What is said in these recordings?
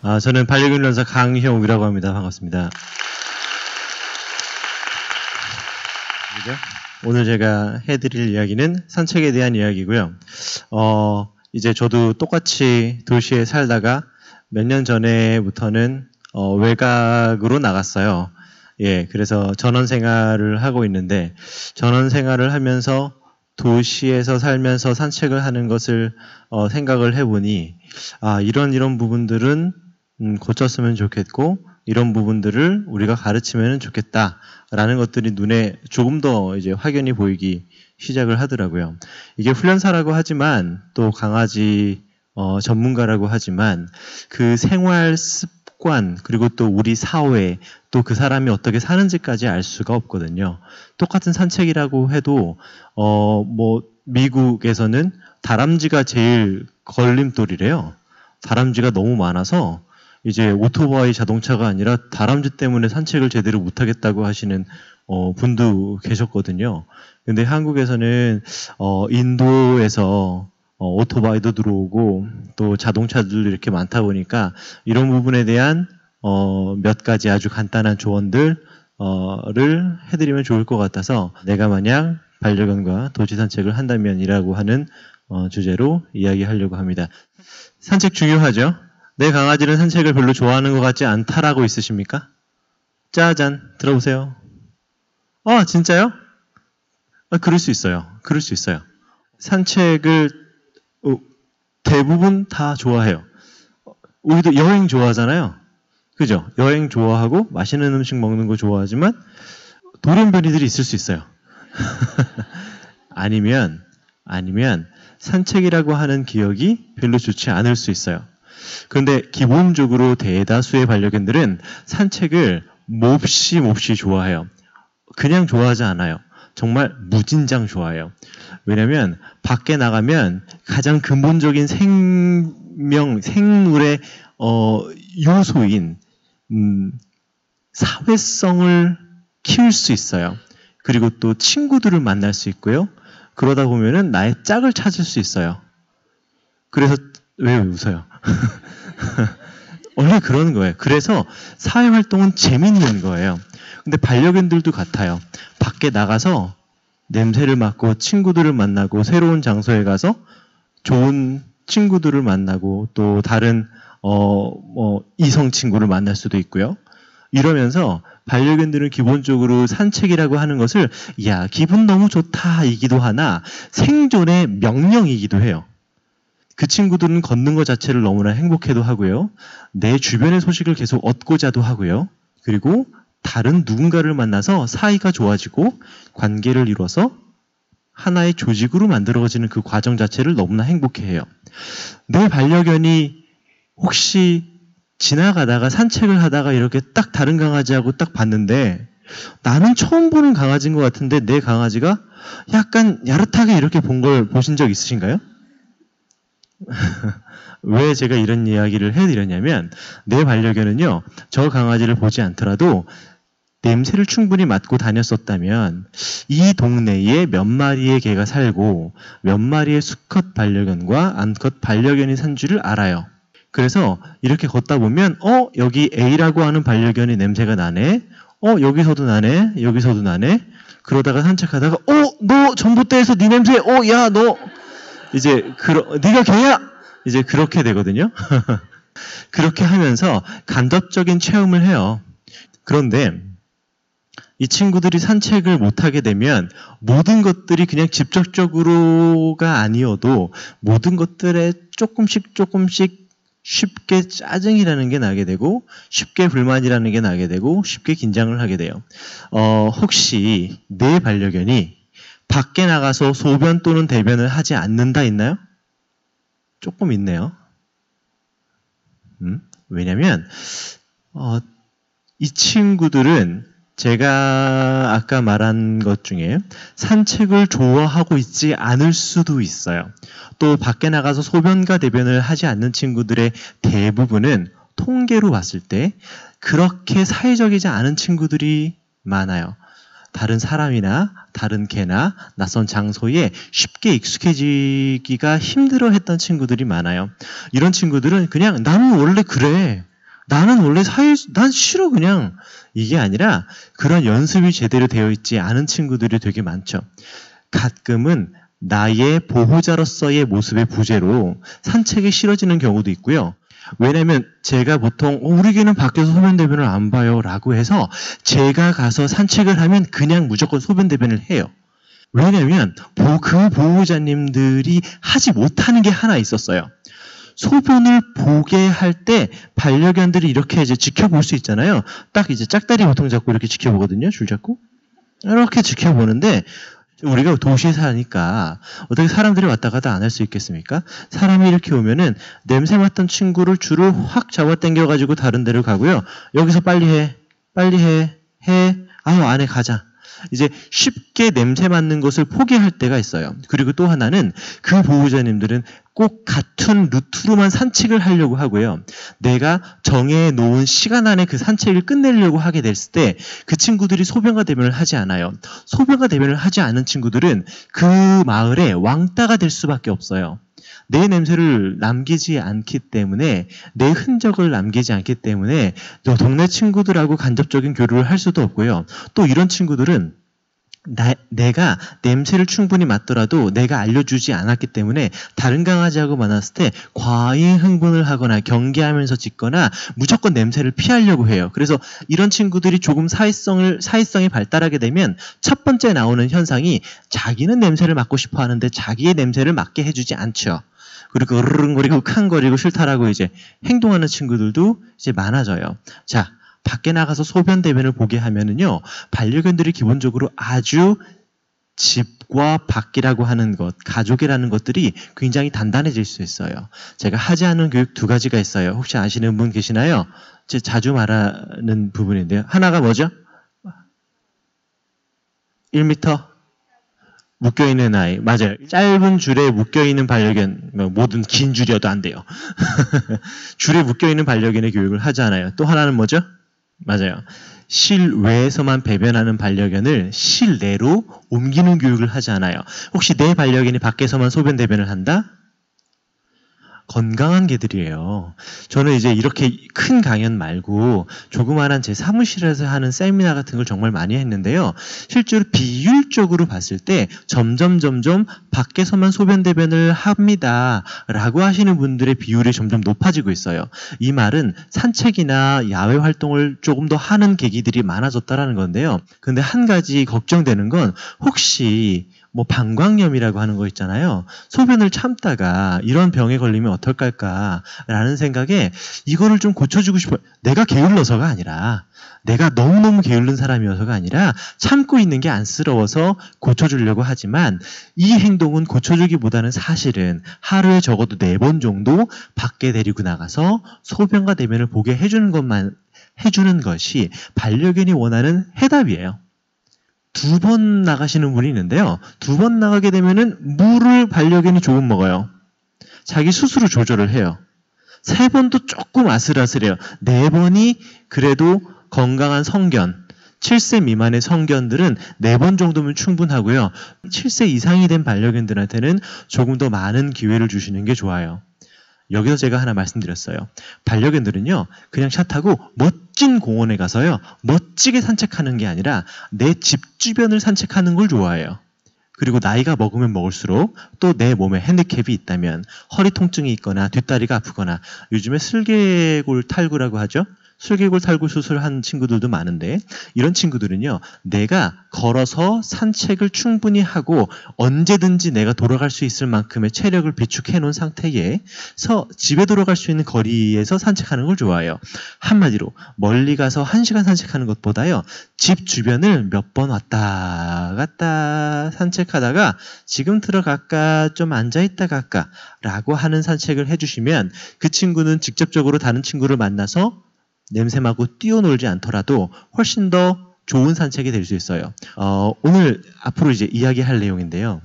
저는 반려견 연사 강형욱이라고 합니다. 반갑습니다. 오늘 제가 해드릴 이야기는 산책에 대한 이야기고요. 이제 저도 똑같이 도시에 살다가 몇 년 전에부터는 외곽으로 나갔어요. 예, 그래서 전원 생활을 하고 있는데, 전원 생활을 하면서 도시에서 살면서 산책을 하는 것을 생각을 해보니, 이런 부분들은 고쳤으면 좋겠고, 이런 부분들을 우리가 가르치면 좋겠다라는 것들이 눈에 조금 더 이제 확연히 보이기 시작을 하더라고요. 이게 훈련사라고 하지만, 또 강아지 전문가라고 하지만, 그 생활 습관, 그리고 또 우리 사회, 또 그 사람이 어떻게 사는지까지 알 수가 없거든요. 똑같은 산책이라고 해도 미국에서는 다람쥐가 제일 걸림돌이래요. 다람쥐가 너무 많아서 이제 오토바이 자동차가 아니라 다람쥐 때문에 산책을 제대로 못하겠다고 하시는 분도 계셨거든요. 근데 한국에서는 인도에서 오토바이도 들어오고 또 자동차들도 이렇게 많다 보니까 이런 부분에 대한 몇 가지 아주 간단한 조언들을 해드리면 좋을 것 같아서, 내가 만약 반려견과 도시 산책을 한다면이라고 하는 주제로 이야기하려고 합니다. 산책 중요하죠? 내 강아지는 산책을 별로 좋아하는 것 같지 않다라고 있으십니까? 짜잔, 들어보세요. 진짜요? 그럴 수 있어요. 그럴 수 있어요. 산책을 대부분 다 좋아해요. 우리도 여행 좋아하잖아요. 그죠? 여행 좋아하고 맛있는 음식 먹는 거 좋아하지만 돌연변이들이 있을 수 있어요. 아니면 산책이라고 하는 기억이 별로 좋지 않을 수 있어요. 그런데 기본적으로 대다수의 반려견들은 산책을 몹시 좋아해요. 그냥 좋아하지 않아요. 정말 무진장 좋아해요. 왜냐면 밖에 나가면 가장 근본적인 생물의 요소인 사회성을 키울 수 있어요. 그리고 또 친구들을 만날 수 있고요. 그러다 보면은 나의 짝을 찾을 수 있어요. 그래서 왜 웃어요? 원래 그러는 거예요. 그래서 사회활동은 재밌는 거예요. 근데 반려견들도 같아요. 밖에 나가서 냄새를 맡고 친구들을 만나고 새로운 장소에 가서 좋은 친구들을 만나고 또 다른 이성 친구를 만날 수도 있고요. 이러면서 반려견들은 기본적으로 산책이라고 하는 것을 기분 너무 좋다 이기도 하나 생존의 명령이기도 해요. 그 친구들은 걷는 것 자체를 너무나 행복해도 하고요. 내 주변의 소식을 계속 얻고자도 하고요. 그리고 다른 누군가를 만나서 사이가 좋아지고 관계를 이뤄서 하나의 조직으로 만들어지는 그 과정 자체를 너무나 행복해해요. 내 반려견이 혹시 지나가다가 산책을 하다가 이렇게 딱 다른 강아지하고 딱 봤는데 나는 처음 보는 강아지인 것 같은데 내 강아지가 약간 야릇하게 이렇게 본 걸 보신 적 있으신가요? 왜 제가 이런 이야기를 해드렸냐면, 내 반려견은요, 저 강아지를 보지 않더라도 냄새를 충분히 맡고 다녔었다면 이 동네에 몇 마리의 개가 살고 몇 마리의 수컷 반려견과 암컷 반려견이 산 줄을 알아요. 그래서 이렇게 걷다 보면 여기 A라고 하는 반려견이 냄새가 나네. 여기서도 나네. 여기서도 나네. 그러다가 산책하다가 너 전봇대에서 네 냄새. 야 너 이제 네가 개야. 이제 그렇게 되거든요. 그렇게 하면서 간접적인 체험을 해요. 그런데 이 친구들이 산책을 못하게 되면 모든 것들이 그냥 직접적으로가 아니어도 모든 것들에 조금씩 쉽게 짜증이라는 게 나게 되고 쉽게 불만이라는 게 나게 되고 쉽게 긴장을 하게 돼요. 혹시 내 반려견이 밖에 나가서 소변 또는 대변을 하지 않는다 있나요? 조금 있네요. 왜냐면 이 친구들은 제가 아까 말한 것 중에 산책을 좋아하고 있지 않을 수도 있어요. 또 밖에 나가서 소변과 대변을 하지 않는 친구들의 대부분은 통계로 봤을 때 그렇게 사회적이지 않은 친구들이 많아요. 다른 사람이나 다른 개나 낯선 장소에 쉽게 익숙해지기가 힘들어했던 친구들이 많아요. 이런 친구들은 그냥 나는 원래 그래. 나는 원래 난 싫어 그냥. 이게 아니라 그런 연습이 제대로 되어 있지 않은 친구들이 되게 많죠. 가끔은 나의 보호자로서의 모습의 부재로 산책이 싫어지는 경우도 있고요. 왜냐면 제가 보통 우리 개는 밖에서 소변대변을 안 봐요 라고 해서 제가 가서 산책을 하면 그냥 무조건 소변대변을 해요. 왜냐면 그 보호자님들이 하지 못하는 게 하나 있었어요. 소변을 보게 할 때 반려견들이 이렇게 이제 지켜볼 수 있잖아요. 딱 이제 짝다리 보통 잡고 이렇게 지켜보거든요. 줄 잡고. 이렇게 지켜보는데 우리가 도시에 사니까 어떻게 사람들이 왔다 갔다 안 할 수 있겠습니까? 사람이 이렇게 오면은 냄새 맡던 친구를 줄을 확 잡아당겨가지고 다른 데로 가고요. 여기서 빨리 해. 아유, 안에 가자. 이제 쉽게 냄새 맡는 것을 포기할 때가 있어요. 그리고 또 하나는 그 보호자님들은 꼭 같은 루트로만 산책을 하려고 하고요. 내가 정해 놓은 시간 안에 그 산책을 끝내려고 하게 됐을 때 그 친구들이 소변과 대변을 하지 않아요. 소변과 대변을 하지 않은 친구들은 그 마을의 왕따가 될 수밖에 없어요. 내 냄새를 남기지 않기 때문에, 내 흔적을 남기지 않기 때문에 동네 친구들하고 간접적인 교류를 할 수도 없고요. 또 이런 친구들은 내가 냄새를 충분히 맡더라도 내가 알려주지 않았기 때문에 다른 강아지하고 만났을 때 과잉 흥분을 하거나 경계하면서 짖거나 무조건 냄새를 피하려고 해요. 그래서 이런 친구들이 조금 사회성이 발달하게 되면 첫 번째 나오는 현상이 자기는 냄새를 맡고 싶어 하는데 자기의 냄새를 맡게 해주지 않죠. 그리고 으르릉거리고 칸거리고 싫다라고 이제 행동하는 친구들도 이제 많아져요. 자, 밖에 나가서 소변 대변을 보게 하면은요, 반려견들이 기본적으로 아주 집과 밖이라고 하는 것, 가족이라는 것들이 굉장히 단단해질 수 있어요. 제가 하지 않은 교육 두 가지가 있어요. 혹시 아시는 분 계시나요? 제가 자주 말하는 부분인데요. 하나가 뭐죠? 1m 묶여있는 아이. 맞아요. 짧은 줄에 묶여있는 반려견, 모든 긴 줄이어도 안 돼요. 줄에 묶여있는 반려견의 교육을 하지 않아요. 또 하나는 뭐죠? 맞아요. 실외에서만 배변하는 반려견을 실내로 옮기는 교육을 하지 않아요. 혹시 내 반려견이 밖에서만 소변 대변을 한다? 건강한 개들이에요. 저는 이제 이렇게 큰 강연 말고 조그마한 제 사무실에서 하는 세미나 같은 걸 정말 많이 했는데요. 실제로 비율적으로 봤을 때 점점 밖에서만 소변 대변을 합니다 라고 하시는 분들의 비율이 점점 높아지고 있어요. 이 말은 산책이나 야외 활동을 조금 더 하는 계기들이 많아졌다라는 건데요. 근데 한 가지 걱정되는 건 혹시 방광염이라고 하는 거 있잖아요. 소변을 참다가 이런 병에 걸리면 어떨까라는 생각에 이거를 좀 고쳐주고 싶어요. 내가 게을러서가 아니라, 내가 너무너무 게으른 사람이어서가 아니라 참고 있는 게 안쓰러워서 고쳐주려고 하지만 이 행동은 고쳐주기보다는 사실은 하루에 적어도 4번 정도 밖에 데리고 나가서 소변과 대변을 보게 해주는 것이 반려견이 원하는 해답이에요. 2번 나가시는 분이 있는데요. 2번 나가게 되면은 물을 반려견이 조금 먹어요. 자기 스스로 조절을 해요. 3번도 조금 아슬아슬해요. 4번이 그래도 건강한 성견, 7세 미만의 성견들은 4번 정도면 충분하고요. 7세 이상이 된 반려견들한테는 조금 더 많은 기회를 주시는 게 좋아요. 여기서 제가 하나 말씀드렸어요. 반려견들은요, 그냥 차 타고 멋진 공원에 가서요, 멋지게 산책하는 게 아니라 내 집 주변을 산책하는 걸 좋아해요. 그리고 나이가 먹으면 먹을수록 또 내 몸에 핸디캡이 있다면, 허리 통증이 있거나 뒷다리가 아프거나, 요즘에 슬개골 탈구라고 하죠. 슬개골 탈구 수술한 친구들도 많은데, 이런 친구들은요, 내가 걸어서 산책을 충분히 하고 언제든지 내가 돌아갈 수 있을 만큼의 체력을 비축해 놓은 상태에서 집에 돌아갈 수 있는 거리에서 산책하는 걸 좋아해요. 한마디로 멀리 가서 1시간 산책하는 것보다요, 집 주변을 몇 번 왔다 갔다 산책하다가 지금 들어갈까, 좀 앉아있다 갈까 라고 하는 산책을 해주시면 그 친구는 직접적으로 다른 친구를 만나서 냄새 맡고 뛰어놀지 않더라도 훨씬 더 좋은 산책이 될 수 있어요. 오늘 앞으로 이제 이야기할 내용인데요.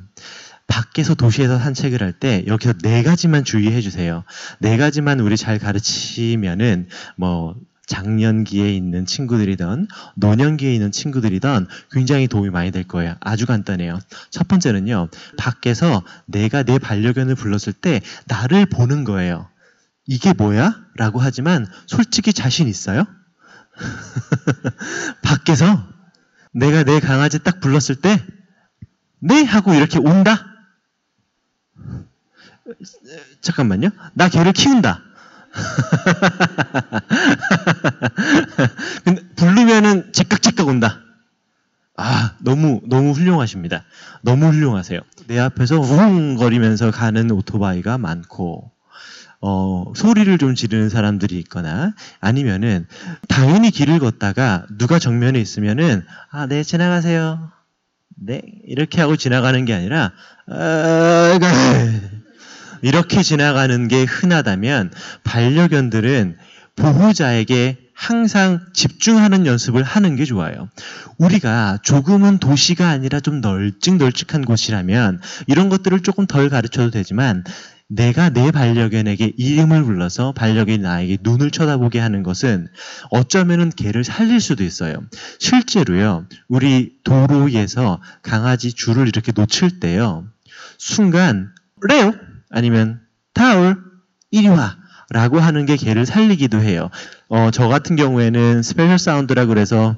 밖에서 도시에서 산책을 할 때 여기서 4가지만 주의해 주세요. 4가지만 우리 잘 가르치면은 장년기에 있는 친구들이든 노년기에 있는 친구들이든 굉장히 도움이 많이 될 거예요. 아주 간단해요. 첫 번째는요, 밖에서 내가 내 반려견을 불렀을 때 나를 보는 거예요. 이게 뭐야? 라고 하지만 솔직히 자신 있어요? 밖에서 내가 내 강아지 딱 불렀을 때 네? 하고 이렇게 온다? 잠깐만요. 나 걔를 키운다. 근데 부르면은 제깍제깍 온다. 아, 너무 훌륭하십니다. 너무 훌륭하세요. 내 앞에서 우웅거리면서 가는 오토바이가 많고, 소리를 좀 지르는 사람들이 있거나, 아니면은, 당연히 길을 걷다가 누가 정면에 있으면은, 아, 네, 지나가세요. 네, 이렇게 하고 지나가는 게 아니라, 이렇게 지나가는 게 흔하다면, 반려견들은 보호자에게 항상 집중하는 연습을 하는 게 좋아요. 우리가 조금은 도시가 아니라 좀 널찍널찍한 곳이라면 이런 것들을 조금 덜 가르쳐도 되지만 내가 내 반려견에게 이름을 불러서 반려견이 나에게 눈을 쳐다보게 하는 것은 어쩌면은 걔를 살릴 수도 있어요. 실제로요. 우리 도로에서 강아지 줄을 이렇게 놓칠 때요. 순간 레오 아니면 타올 이리 와 라고 하는 게 걔를 살리기도 해요. 저 같은 경우에는 스페셜 사운드라 그래서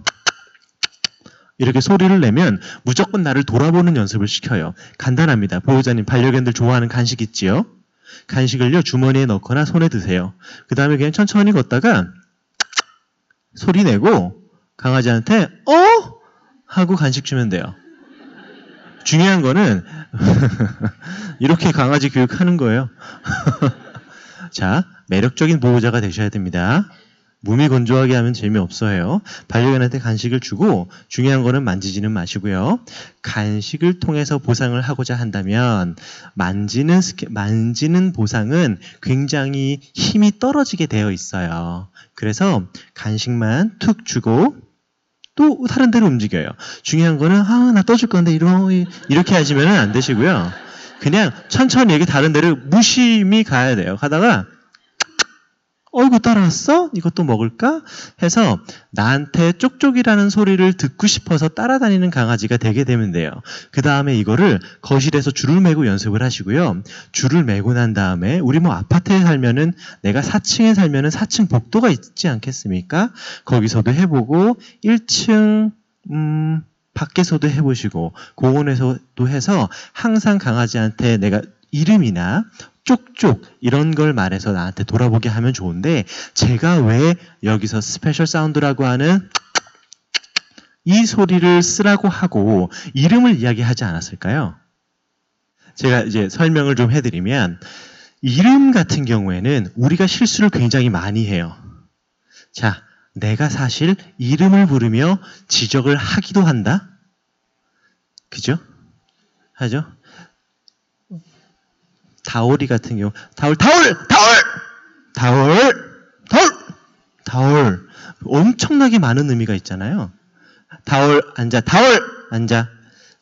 이렇게 소리를 내면 무조건 나를 돌아보는 연습을 시켜요. 간단합니다. 보호자님, 반려견들 좋아하는 간식 있지요? 간식을요, 주머니에 넣거나 손에 드세요. 그 다음에 그냥 천천히 걷다가 소리 내고 강아지한테 하고 간식 주면 돼요. 중요한 거는 이렇게 강아지 교육하는 거예요. 자, 매력적인 보호자가 되셔야 됩니다. 무미건조하게 하면 재미없어요. 반려견한테 간식을 주고 중요한 거는 만지지는 마시고요. 간식을 통해서 보상을 하고자 한다면 만지는 보상은 굉장히 힘이 떨어지게 되어 있어요. 그래서 간식만 툭 주고 또 다른 데로 움직여요. 중요한 거는 나 떠줄 건데 이렇게 하시면 안 되시고요. 그냥 천천히 여기 다른 데를 무심히 가야 돼요. 가다가 어이구 따라왔어? 이것도 먹을까? 해서 나한테 쪽쪽이라는 소리를 듣고 싶어서 따라다니는 강아지가 되게 되면 돼요. 그 다음에 이거를 거실에서 줄을 매고 연습을 하시고요. 줄을 매고 난 다음에 우리 아파트에 살면은 내가 4층에 살면은 4층 복도가 있지 않겠습니까? 거기서도 해보고 1층 밖에서도 해보시고 공원에서도 해서 항상 강아지한테 내가 이름이나 쪽쪽 이런 걸 말해서 나한테 돌아보게 하면 좋은데 제가 왜 여기서 스페셜 사운드라고 하는 이 소리를 쓰라고 하고 이름을 이야기하지 않았을까요? 제가 이제 설명을 좀 해드리면 이름 같은 경우에는 우리가 실수를 굉장히 많이 해요. 자, 내가 사실 이름을 부르며 지적을 하기도 한다? 그죠? 하죠? 다오리 같은 경우, 다올. 엄청나게 많은 의미가 있잖아요. 다올, 앉아, 다올, 앉아.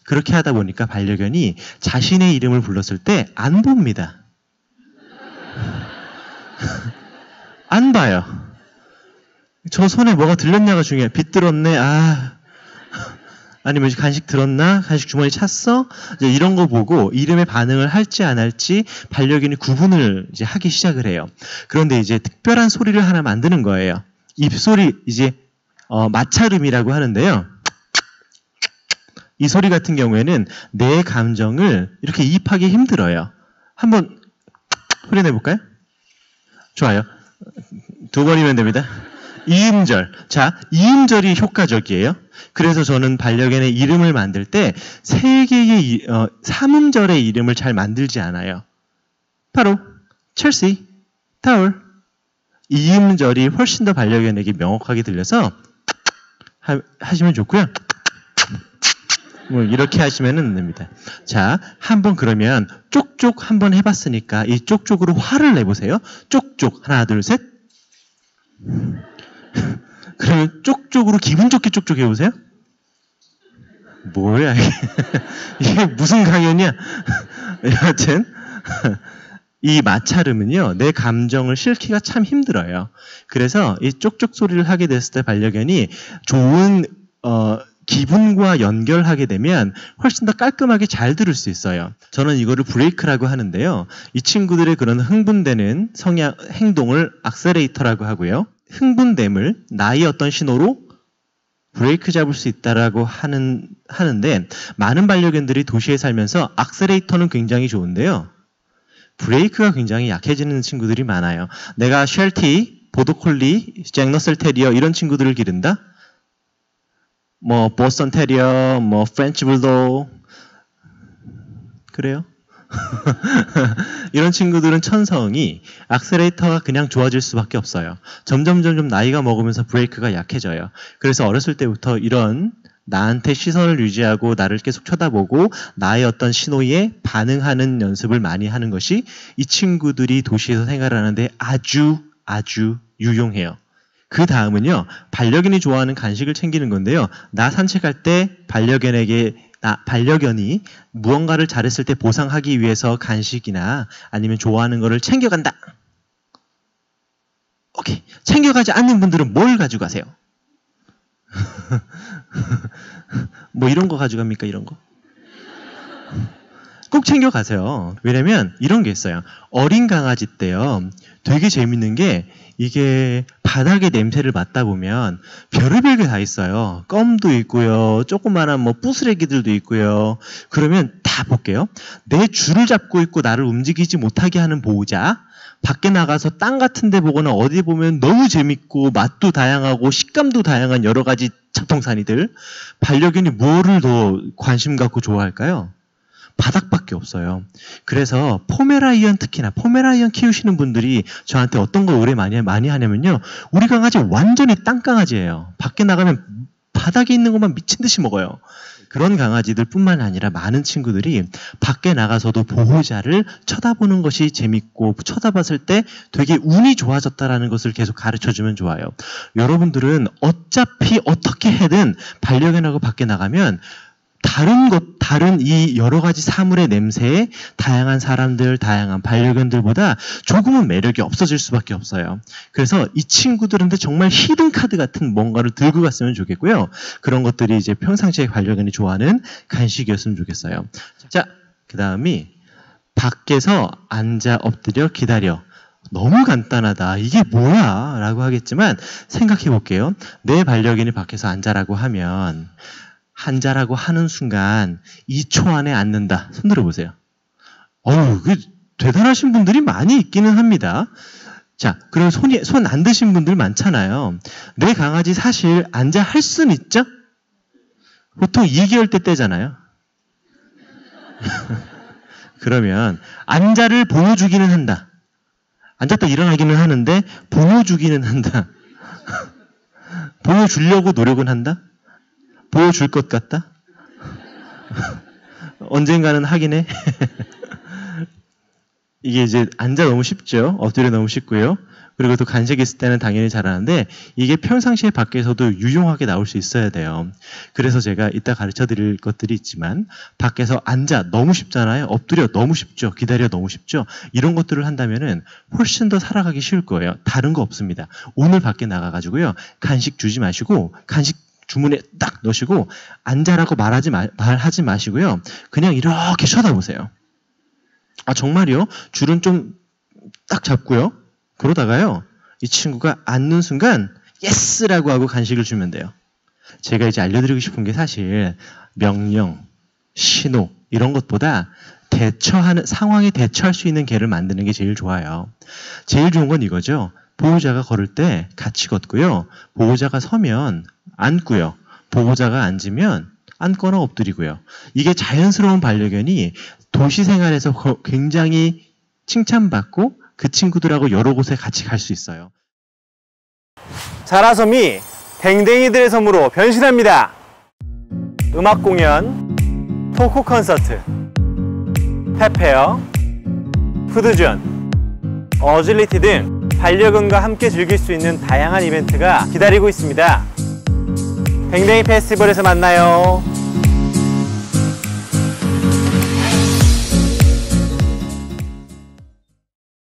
그렇게 하다 보니까 반려견이 자신의 이름을 불렀을 때 안 봅니다. 안 봐요. 저 손에 뭐가 들렸냐가 중요해요. 빗들었네, 아니면 간식 들었나? 간식 주머니 찼어? 이제 이런 거 보고 이름에 반응을 할지 안 할지 반려견이 구분을 이제 하기 시작을 해요. 그런데 이제 특별한 소리를 하나 만드는 거예요. 입소리, 이제, 마찰음이라고 하는데요. 이 소리 같은 경우에는 내 감정을 이렇게 이입하기 힘들어요. 한번 후련해볼까요? 좋아요. 2번이면 됩니다. 이음절. 자, 이음절이 효과적이에요. 그래서 저는 반려견의 이름을 만들 때 3개의 3음절의 이름을 잘 만들지 않아요. 바로 첼시, 타올. 이음절이 훨씬 더 반려견에게 명확하게 들려서 하시면 좋고요. 이렇게 하시면 됩니다. 자, 한번 그러면 쪽쪽 한번 해봤으니까 이 쪽쪽으로 화를 내보세요. 쪽쪽. 하나, 둘, 셋. 그러면 쪽쪽으로 기분 좋게 쪽쪽 해보세요. 뭐야 이게. 이게 무슨 강연이야. 여하튼 이 마찰음은요, 내 감정을 실기가 참 힘들어요. 그래서 이 쪽쪽 소리를 하게 됐을 때 반려견이 좋은 기분과 연결하게 되면 훨씬 더 깔끔하게 잘 들을 수 있어요. 저는 이거를 브레이크라고 하는데요. 이 친구들의 그런 흥분되는 행동을 악셀레이터라고 하고요. 흥분됨을 나의 어떤 신호로 브레이크 잡을 수 있다라고 하는데, 많은 반려견들이 도시에 살면서 악셀레이터는 굉장히 좋은데요. 브레이크가 굉장히 약해지는 친구들이 많아요. 내가 쉘티, 보더콜리, 잭러셀 테리어 이런 친구들을 기른다? 뭐 보스턴 테리어, 뭐 프렌치 불도그 그래요? 이런 친구들은 천성이 악셀레이터가 그냥 좋아질 수밖에 없어요. 점점 나이가 먹으면서 브레이크가 약해져요. 그래서 어렸을 때부터 이런 나한테 시선을 유지하고 나를 계속 쳐다보고 나의 어떤 신호에 반응하는 연습을 많이 하는 것이 이 친구들이 도시에서 생활하는데 아주 유용해요. 그 다음은요, 반려견이 좋아하는 간식을 챙기는 건데요. 나 산책할 때 반려견이 무언가를 잘했을 때 보상하기 위해서 간식이나 아니면 좋아하는 거를 챙겨간다. 오케이. 챙겨가지 않는 분들은 뭘 가져가세요? 뭐 이런 거 가져갑니까? 이런 거? 꼭 챙겨가세요. 왜냐면 이런 게 있어요. 어린 강아지 때요. 되게 재밌는 게 이게 바닥에 냄새를 맡다 보면 별의별 게 다 있어요. 껌도 있고요. 조그마한 뭐 부스레기들도 있고요. 그러면 다 볼게요. 내 줄을 잡고 있고 나를 움직이지 못하게 하는 보호자, 밖에 나가서 땅 같은 데 보거나 어디 보면 너무 재밌고 맛도 다양하고 식감도 다양한 여러 가지 잡동사니들, 반려견이 뭐를 더 관심 갖고 좋아할까요? 바닥밖에 없어요. 그래서 포메라이언, 특히나 포메라이언 키우시는 분들이 저한테 어떤 거 의뢰 많이 하냐면요. 우리 강아지 완전히 땅강아지예요. 밖에 나가면 바닥에 있는 것만 미친 듯이 먹어요. 그런 강아지들 뿐만 아니라 많은 친구들이 밖에 나가서도 보호자를 쳐다보는 것이 재밌고, 쳐다봤을 때 되게 운이 좋아졌다라는 것을 계속 가르쳐주면 좋아요. 여러분들은 어차피 어떻게 해든 반려견하고 밖에 나가면 다른 이 여러 가지 사물의 냄새에 다양한 사람들, 다양한 반려견들보다 조금은 매력이 없어질 수밖에 없어요. 그래서 이 친구들한테 정말 히든 카드 같은 뭔가를 들고 갔으면 좋겠고요. 그런 것들이 이제 평상시에 반려견이 좋아하는 간식이었으면 좋겠어요. 자, 그 다음이 밖에서 앉아 엎드려 기다려. 너무 간단하다. 이게 뭐야? 라고 하겠지만 생각해 볼게요. 내 반려견이 밖에서 앉아라고 하면 앉아라고 하는 순간 2초 안에 앉는다. 손 들어보세요. 그 대단하신 분들이 많이 있기는 합니다. 자, 그럼 손 안 드신 분들 많잖아요. 내 강아지 사실 앉아 할 수는 있죠? 보통 2개월 때 떼잖아요. 그러면 앉아를 보여주기는 한다. 앉았다 일어나기는 하는데 보여주기는 한다. 보여주려고 노력은 한다? 보여줄 것 같다? 언젠가는 하긴 해. 이게 이제 앉아 너무 쉽죠. 엎드려 너무 쉽고요. 그리고 또 간식 있을 때는 당연히 잘하는데 이게 평상시에 밖에서도 유용하게 나올 수 있어야 돼요. 그래서 제가 이따 가르쳐 드릴 것들이 있지만 밖에서 앉아 너무 쉽잖아요. 엎드려 너무 쉽죠. 기다려 너무 쉽죠. 이런 것들을 한다면은 훨씬 더 살아가기 쉬울 거예요. 다른 거 없습니다. 오늘 밖에 나가가지고요. 간식 주지 마시고 간식 주문에 딱 넣으시고 앉아라고 말하지 마시고요. 그냥 이렇게 쳐다보세요. 정말요? 줄은 좀 딱 잡고요. 그러다가요. 이 친구가 앉는 순간 예스라고 하고 간식을 주면 돼요. 제가 이제 알려드리고 싶은 게 사실 명령, 신호 이런 것보다 상황에 대처할 수 있는 개를 만드는 게 제일 좋아요. 제일 좋은 건 이거죠. 보호자가 걸을 때 같이 걷고요. 보호자가 서면 앉고요. 보호자가 앉으면 앉거나 엎드리고요. 이게 자연스러운 반려견이 도시 생활에서 굉장히 칭찬받고 그 친구들하고 여러 곳에 같이 갈 수 있어요. 자라섬이 댕댕이들의 섬으로 변신합니다. 음악 공연, 토크 콘서트, 펫페어, 푸드존, 어질리티 등 반려견과 함께 즐길 수 있는 다양한 이벤트가 기다리고 있습니다. 댕댕이 페스티벌에서 만나요.